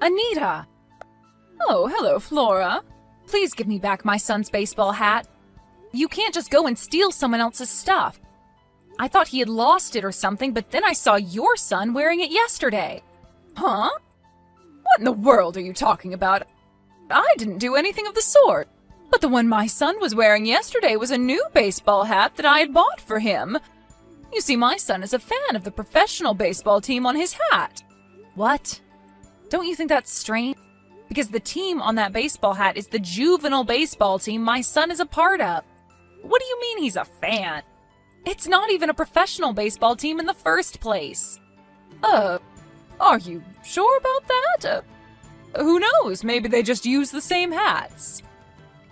Anita! Oh, hello, Flora. Please give me back my son's baseball hat. You can't just go and steal someone else's stuff. I thought he had lost it or something, but then I saw your son wearing it yesterday. Huh? What in the world are you talking about? I didn't do anything of the sort. But the one my son was wearing yesterday was a new baseball hat that I had bought for him. You see, my son is a fan of the professional baseball team on his hat. What? Don't you think that's strange? Because the team on that baseball hat is the juvenile baseball team my son is a part of. What do you mean he's a fan? It's not even a professional baseball team in the first place. Are you sure about that? Who knows? Maybe they just use the same hats.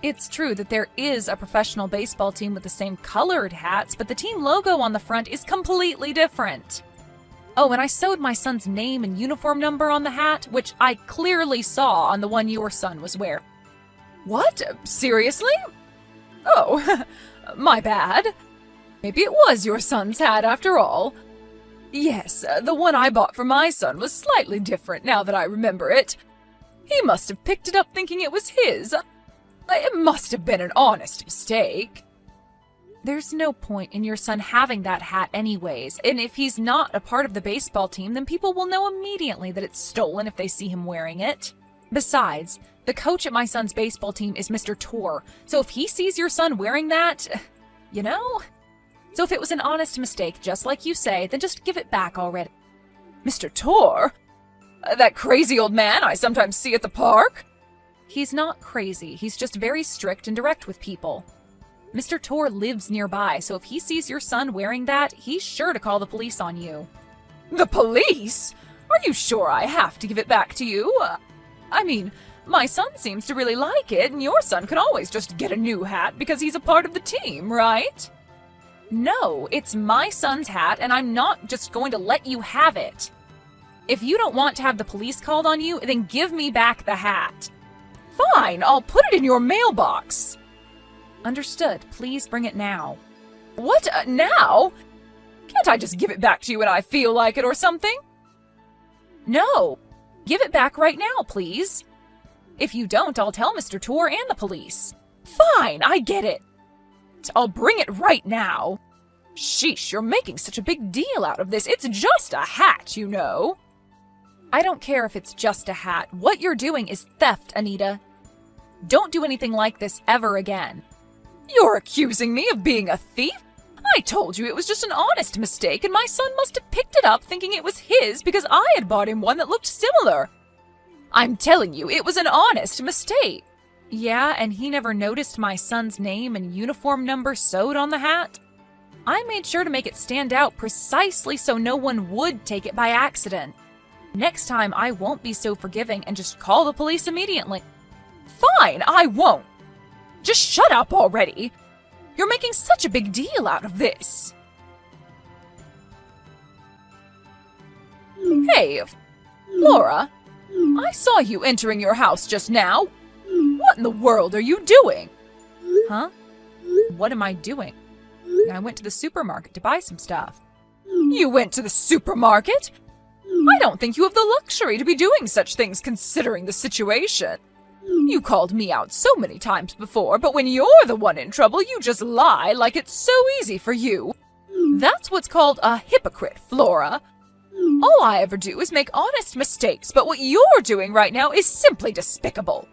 It's true that there is a professional baseball team with the same colored hats, but the team logo on the front is completely different. Oh, and I sewed my son's name and uniform number on the hat, which I clearly saw on the one your son was wearing. What? Seriously? Oh, my bad. Maybe it was your son's hat after all. Yes, the one I bought for my son was slightly different now that I remember it. He must have picked it up thinking it was his. It must have been an honest mistake. There's no point in your son having that hat anyways, and if he's not a part of the baseball team, then people will know immediately that it's stolen if they see him wearing it. Besides, the coach at my son's baseball team is Mr. Tor, so if he sees your son wearing that, you know? So if it was an honest mistake, just like you say, then just give it back already. Mr. Tor? That crazy old man I sometimes see at the park? He's not crazy, he's just very strict and direct with people. Mr. Tor lives nearby, so if he sees your son wearing that, he's sure to call the police on you. The police? Are you sure I have to give it back to you? I mean, my son seems to really like it, and your son can always just get a new hat because he's a part of the team, right? No, it's my son's hat, and I'm not just going to let you have it. If you don't want to have the police called on you, then give me back the hat. Fine, I'll put it in your mailbox. Understood. Please bring it now. What? Now? Can't I just give it back to you when I feel like it or something? No. Give it back right now, please. If you don't, I'll tell Mr. Tor and the police. Fine, I get it. I'll bring it right now. Sheesh, you're making such a big deal out of this. It's just a hat, you know. I don't care if it's just a hat. What you're doing is theft, Anita. Don't do anything like this ever again. You're accusing me of being a thief? I told you it was just an honest mistake, and my son must have picked it up thinking it was his because I had bought him one that looked similar. I'm telling you, it was an honest mistake. Yeah, and he never noticed my son's name and uniform number sewed on the hat? I made sure to make it stand out precisely so no one would take it by accident. Next time, I won't be so forgiving and just call the police immediately. Fine, I won't. Just shut up already. You're making such a big deal out of this. Hey, Flora, I saw you entering your house just now. What in the world are you doing? Huh? What am I doing? I went to the supermarket to buy some stuff. You went to the supermarket? I don't think you have the luxury to be doing such things considering the situation. You called me out so many times before, but when you're the one in trouble, you just lie like it's so easy for you. That's what's called a hypocrite, Flora. All I ever do is make honest mistakes, but what you're doing right now is simply despicable.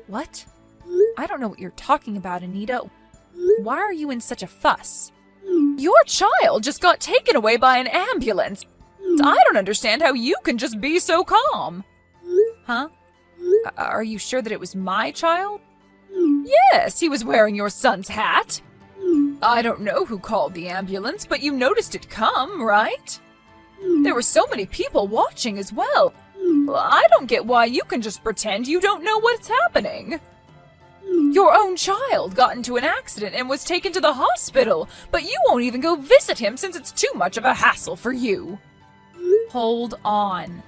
What? I don't know what you're talking about, Anita. Why are you in such a fuss? Your child just got taken away by an ambulance. I don't understand how you can just be so calm. Huh? Are you sure that it was my child? Yes, he was wearing your son's hat. I don't know who called the ambulance, but you noticed it come, right? There were so many people watching as well. I don't get why you can just pretend you don't know what's happening. Your own child got into an accident and was taken to the hospital, but you won't even go visit him since it's too much of a hassle for you. Hold on.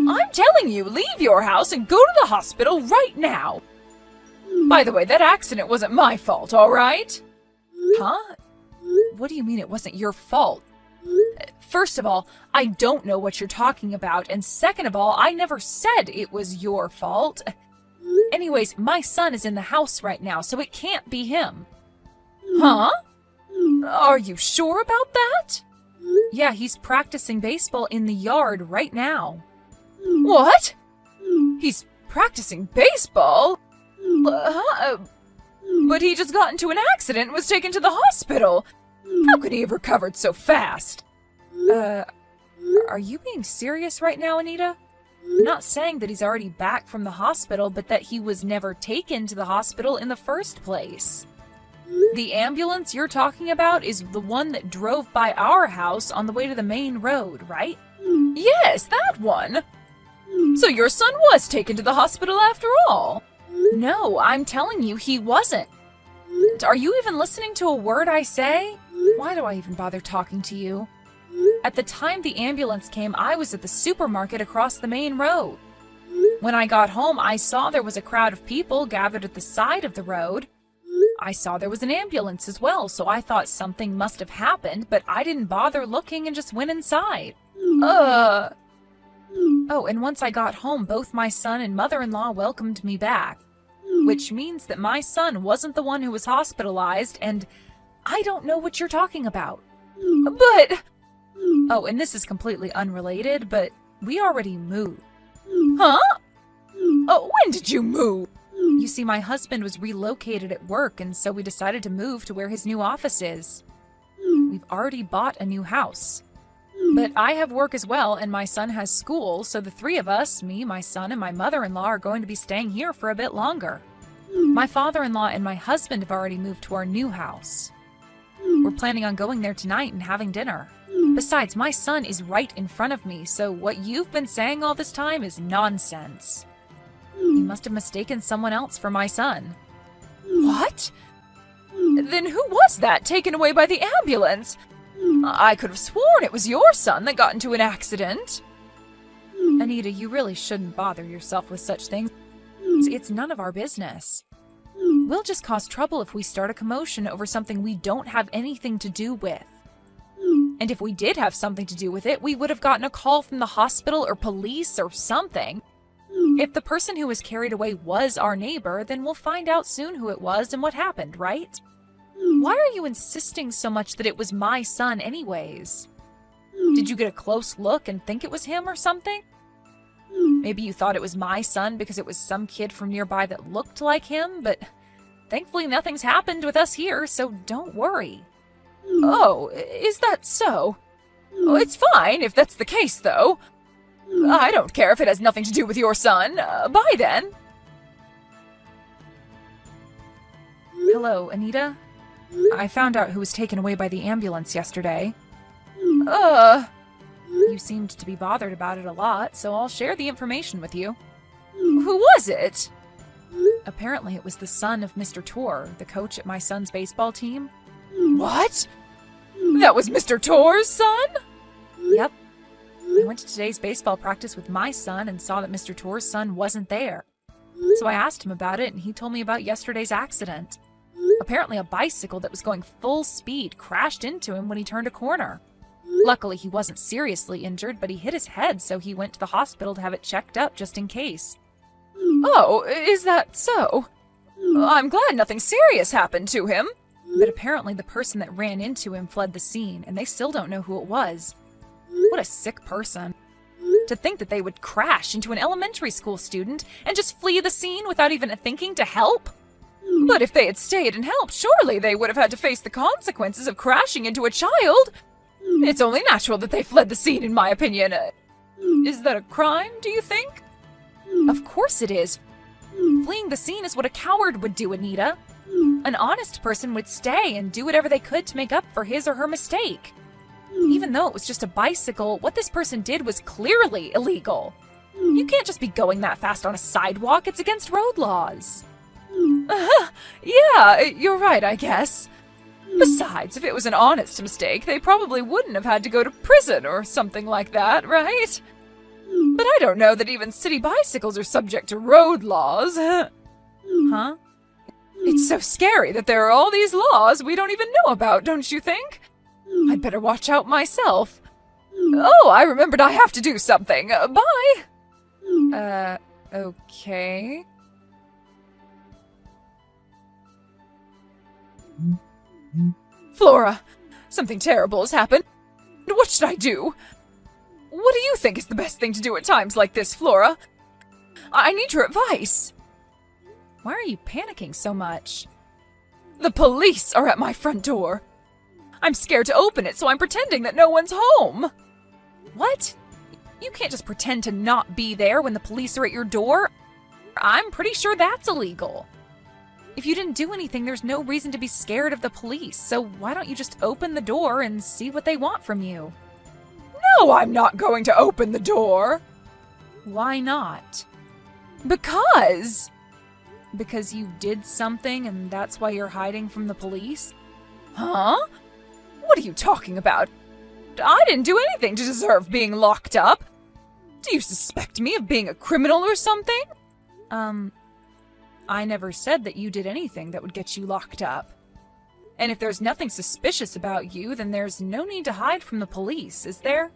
I'm telling you, leave your house and go to the hospital right now. By the way, that accident wasn't my fault, all right? Huh? What do you mean it wasn't your fault? First of all, I don't know what you're talking about, and second of all, I never said it was your fault. Anyways, my son is in the house right now, so it can't be him. Huh? Are you sure about that? Yeah, he's practicing baseball in the yard right now. What? He's practicing baseball? But he just got into an accident and was taken to the hospital. How could he have recovered so fast? Are you being serious right now, Anita? I'm not saying that he's already back from the hospital, but that he was never taken to the hospital in the first place. The ambulance you're talking about is the one that drove by our house on the way to the main road, right? Yes, that one. So your son was taken to the hospital after all? No, I'm telling you, he wasn't. Are you even listening to a word I say? Why do I even bother talking to you? At the time the ambulance came, I was at the supermarket across the main road. When I got home, I saw there was a crowd of people gathered at the side of the road. I saw there was an ambulance as well, so I thought something must have happened, but I didn't bother looking and just went inside. Oh, and once I got home, both my son and mother-in-law welcomed me back, which means that my son wasn't the one who was hospitalized, and I don't know what you're talking about. But... Oh, and this is completely unrelated, but we already moved. Huh? Oh, when did you move? You see, my husband was relocated at work, and so we decided to move to where his new office is. We've already bought a new house. But I have work as well, and my son has school, so the three of us, me, my son, and my mother-in-law, are going to be staying here for a bit longer. My father-in-law and my husband have already moved to our new house. We're planning on going there tonight and having dinner. Besides, my son is right in front of me, so what you've been saying all this time is nonsense. You must have mistaken someone else for my son. What? Then who was that taken away by the ambulance? I could have sworn it was your son that got into an accident. Anita, you really shouldn't bother yourself with such things. It's none of our business. We'll just cause trouble if we start a commotion over something we don't have anything to do with. And if we did have something to do with it, we would have gotten a call from the hospital or police or something. If the person who was carried away was our neighbor, then we'll find out soon who it was and what happened, right? Why are you insisting so much that it was my son anyways? Did you get a close look and think it was him or something? Maybe you thought it was my son because it was some kid from nearby that looked like him, but thankfully nothing's happened with us here, so don't worry. Oh, is that so? Oh, it's fine if that's the case, though. I don't care if it has nothing to do with your son. Bye, then. Hello, Anita? I found out who was taken away by the ambulance yesterday. You seemed to be bothered about it a lot, so I'll share the information with you. Who was it? Apparently it was the son of Mr. Tor, the coach at my son's baseball team. What? That was Mr. Tor's son? Yep. I went to today's baseball practice with my son and saw that Mr. Tor's son wasn't there. So I asked him about it, and he told me about yesterday's accident. Apparently a bicycle that was going full speed crashed into him when he turned a corner. Luckily, he wasn't seriously injured, but he hit his head, so he went to the hospital to have it checked up just in case. Oh, is that so? I'm glad nothing serious happened to him. But apparently the person that ran into him fled the scene, and they still don't know who it was. What a sick person. To think that they would crash into an elementary school student and just flee the scene without even thinking to help. But if they had stayed and helped, surely they would have had to face the consequences of crashing into a child. It's only natural that they fled the scene, in my opinion. Is that a crime, do you think? Of course it is. Fleeing the scene is what a coward would do, Anita. An honest person would stay and do whatever they could to make up for his or her mistake. Even though it was just a bicycle, what this person did was clearly illegal. You can't just be going that fast on a sidewalk. It's against road laws. Yeah, you're right, I guess. Besides, if it was an honest mistake, they probably wouldn't have had to go to prison or something like that, right? But I don't know that even city bicycles are subject to road laws. Huh? It's so scary that there are all these laws we don't even know about, don't you think? I'd better watch out myself. Oh, I remembered I have to do something. Bye! Okay. Flora, something terrible has happened. What should I do? What do you think is the best thing to do at times like this, Flora? I need your advice. Why are you panicking so much? The police are at my front door. I'm scared to open it, so I'm pretending that no one's home. What? You can't just pretend to not be there when the police are at your door. I'm pretty sure that's illegal. If you didn't do anything, there's no reason to be scared of the police, so why don't you just open the door and see what they want from you? No, I'm not going to open the door. Why not? Because you did something and that's why you're hiding from the police? Huh? What are you talking about? I didn't do anything to deserve being locked up. Do you suspect me of being a criminal or something? I never said that you did anything that would get you locked up. And if there's nothing suspicious about you, then there's no need to hide from the police, is there?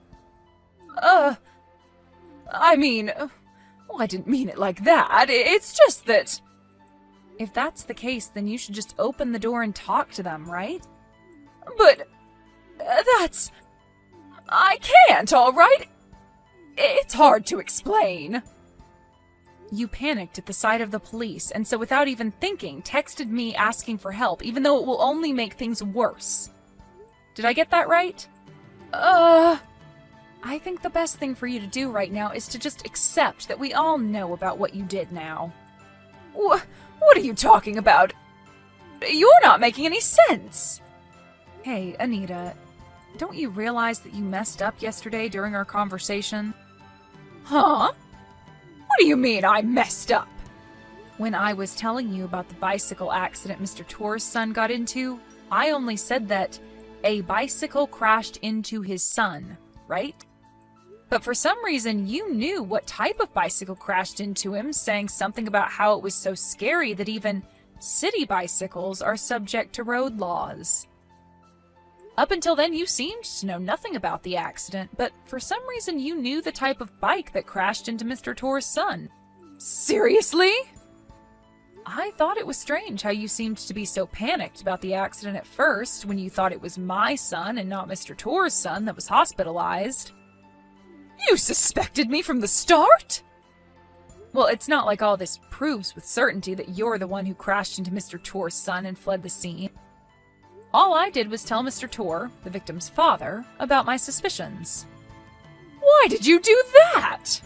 I mean, well, I didn't mean it like that. It's just that... If that's the case, then you should just open the door and talk to them, right? But... that's... I can't, all right? It's hard to explain. You panicked at the sight of the police, and so without even thinking, texted me asking for help, even though it will only make things worse. Did I get that right? I think the best thing for you to do right now is to just accept that we all know about what you did now. What are you talking about? You're not making any sense. Hey, Anita, don't you realize that you messed up yesterday during our conversation? Huh? What do you mean I messed up? When I was telling you about the bicycle accident Mr. Tor's son got into, I only said that a bicycle crashed into his son, right? But for some reason, you knew what type of bicycle crashed into him, saying something about how it was so scary that even city bicycles are subject to road laws. Up until then, you seemed to know nothing about the accident, but for some reason you knew the type of bike that crashed into Mr. Tor's son. Seriously? I thought it was strange how you seemed to be so panicked about the accident at first, when you thought it was my son and not Mr. Tor's son that was hospitalized. You suspected me from the start? Well, it's not like all this proves with certainty that you're the one who crashed into Mr. Tor's son and fled the scene. All I did was tell Mr. Tor, the victim's father, about my suspicions. Why did you do that?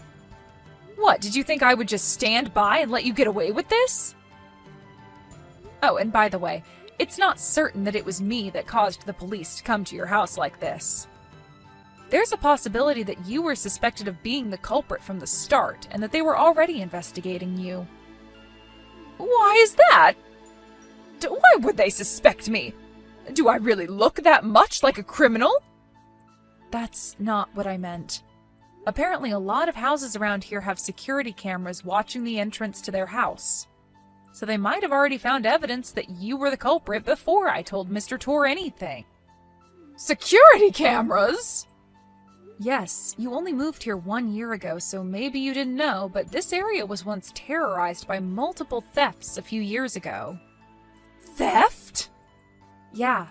What, did you think I would just stand by and let you get away with this? Oh, and by the way, it's not certain that it was me that caused the police to come to your house like this. There's a possibility that you were suspected of being the culprit from the start, and that they were already investigating you. Why is that? Why would they suspect me? Do I really look that much like a criminal? That's not what I meant. Apparently, a lot of houses around here have security cameras watching the entrance to their house. So they might have already found evidence that you were the culprit before I told Mr. Tor anything. Security cameras? Yes, you only moved here 1 year ago, so maybe you didn't know, but this area was once terrorized by multiple thefts a few years ago. Theft? Yeah.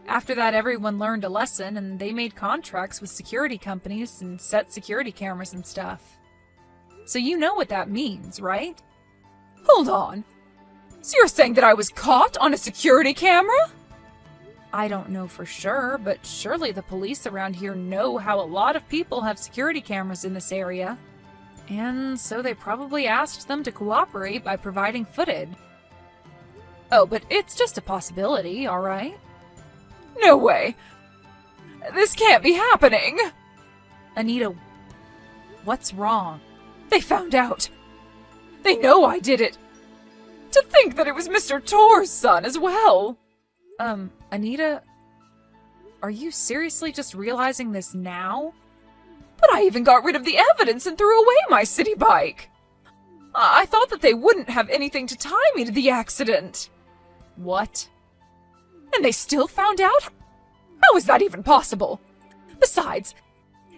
After that, everyone learned a lesson, and they made contracts with security companies and set security cameras and stuff. So you know what that means, right? Hold on. So you're saying that I was caught on a security camera? I don't know for sure, but surely the police around here know how a lot of people have security cameras in this area. And so they probably asked them to cooperate by providing footage. Oh, but it's just a possibility, all right? No way! This can't be happening! Anita, what's wrong? They found out! They know I did it! To think that it was Mr. Tor's son as well! Anita, are you seriously just realizing this now? But I even got rid of the evidence and threw away my city bike! I thought that they wouldn't have anything to tie me to the accident. What? And they still found out? How is that even possible? Besides,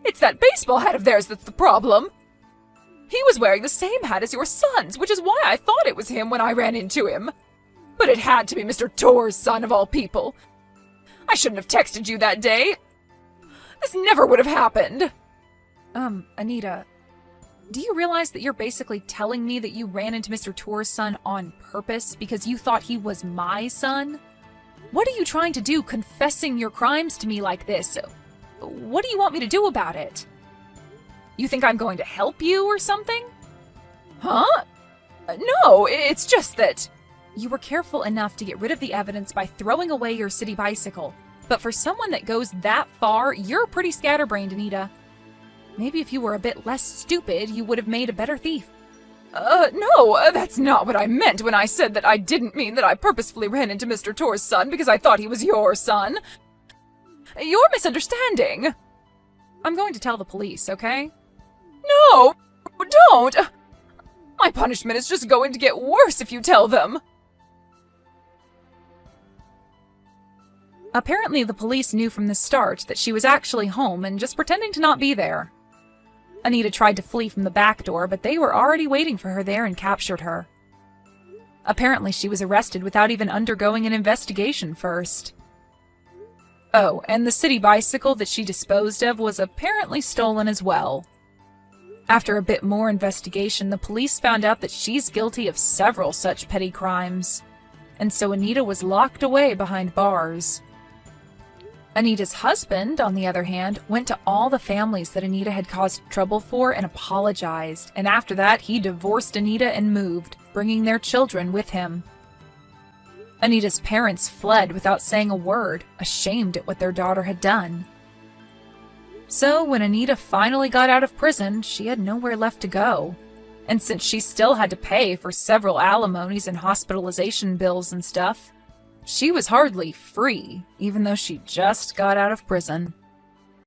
it's that baseball hat of theirs that's the problem. He was wearing the same hat as your son's, which is why I thought it was him when I ran into him. But it had to be Mr. Torr's son of all people. I shouldn't have texted you that day. This never would have happened. Anita, do you realize that you're basically telling me that you ran into Mr. Torr's son on purpose because you thought he was my son? What are you trying to do confessing your crimes to me like this? What do you want me to do about it? You think I'm going to help you or something? Huh? No, it's just that... You were careful enough to get rid of the evidence by throwing away your city bicycle. But for someone that goes that far, you're pretty scatterbrained, Anita. Maybe if you were a bit less stupid, you would have made a better thief. No, that's not what I meant when I said that I didn't mean that I purposefully ran into Mr. Torr's son because I thought he was your son. You're misunderstanding. I'm going to tell the police, okay? No, don't! My punishment is just going to get worse if you tell them. Apparently, the police knew from the start that she was actually home and just pretending to not be there. Anita tried to flee from the back door, but they were already waiting for her there and captured her. Apparently, she was arrested without even undergoing an investigation first. Oh, and the city bicycle that she disposed of was apparently stolen as well. After a bit more investigation, the police found out that she's guilty of several such petty crimes, and so Anita was locked away behind bars. Anita's husband, on the other hand, went to all the families that Anita had caused trouble for and apologized, and after that he divorced Anita and moved, bringing their children with him. Anita's parents fled without saying a word, ashamed at what their daughter had done. So when Anita finally got out of prison, she had nowhere left to go. And since she still had to pay for several alimonies and hospitalization bills and stuff, she was hardly free, even though she just got out of prison.